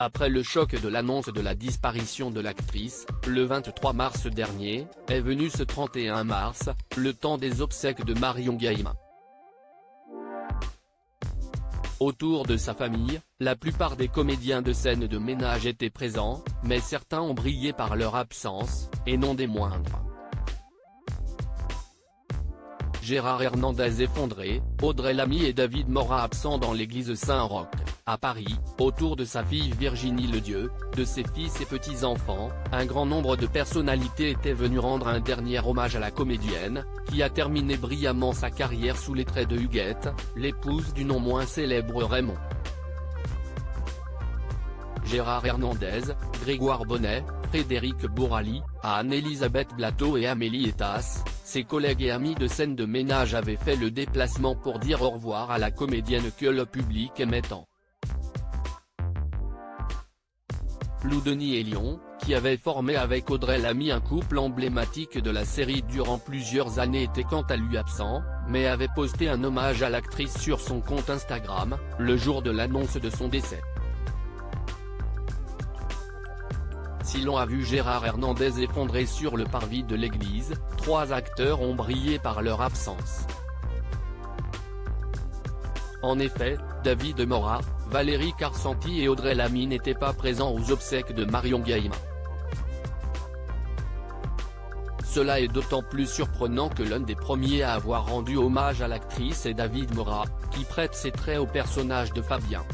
Après le choc de l'annonce de la disparition de l'actrice, le 23 mars dernier, est venu ce 31 mars, le temps des obsèques de Marion Gaïma. Autour de sa famille, la plupart des comédiens de scène de ménage étaient présents, mais certains ont brillé par leur absence, et non des moindres. Gérard Hernandez effondré, Audrey Lamy et David Morat absents dans l'église Saint-Roch, à Paris, autour de sa fille Virginie Ledieu, de ses fils et petits-enfants, un grand nombre de personnalités étaient venues rendre un dernier hommage à la comédienne, qui a terminé brillamment sa carrière sous les traits de Huguette, l'épouse du non moins célèbre Raymond. Gérard Hernandez, Grégoire Bonnet, Frédéric Bourali, Anne-Elisabeth Blateau et Amélie Etas, ses collègues et amis de scène de ménage avaient fait le déplacement pour dire au revoir à la comédienne que le public aimait tant. Lou Denis et Lyon, qui avait formé avec Audrey Lamy un couple emblématique de la série durant plusieurs années, était quant à lui absent, mais avait posté un hommage à l'actrice sur son compte Instagram, le jour de l'annonce de son décès. Si l'on a vu Gérard Hernandez effondré sur le parvis de l'église, trois acteurs ont brillé par leur absence. En effet, David Morat, Valérie Carcenti et Audrey Lamy n'étaient pas présents aux obsèques de Marion Gaïma. Cela est d'autant plus surprenant que l'un des premiers à avoir rendu hommage à l'actrice est David Morat, qui prête ses traits au personnage de Fabien.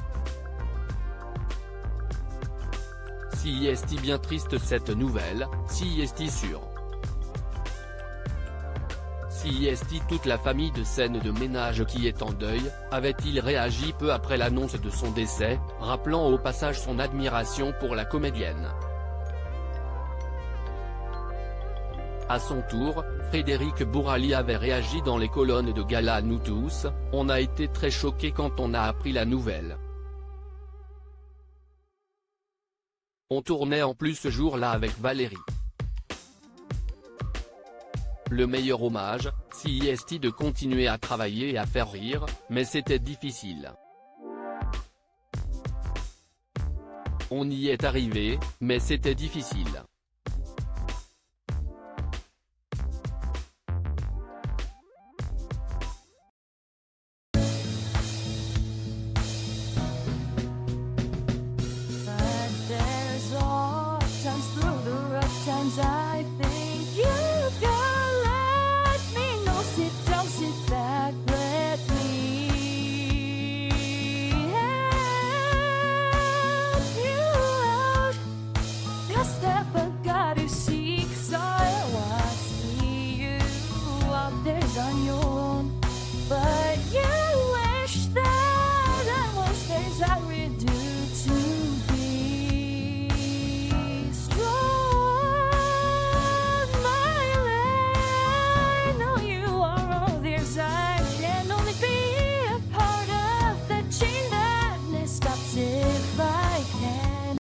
Si est bien triste cette nouvelle, si est sûr. Si est toute la famille de scène de ménage qui est en deuil, avait-il réagi peu après l'annonce de son décès, rappelant au passage son admiration pour la comédienne. À son tour, Frédéric Bourali avait réagi dans les colonnes de Gala Nous tous, on a été très choqués quand on a appris la nouvelle. On tournait en plus ce jour-là avec Valérie. Le meilleur hommage, si est de continuer à travailler et à faire rire, mais c'était difficile. On y est arrivé, mais c'était difficile.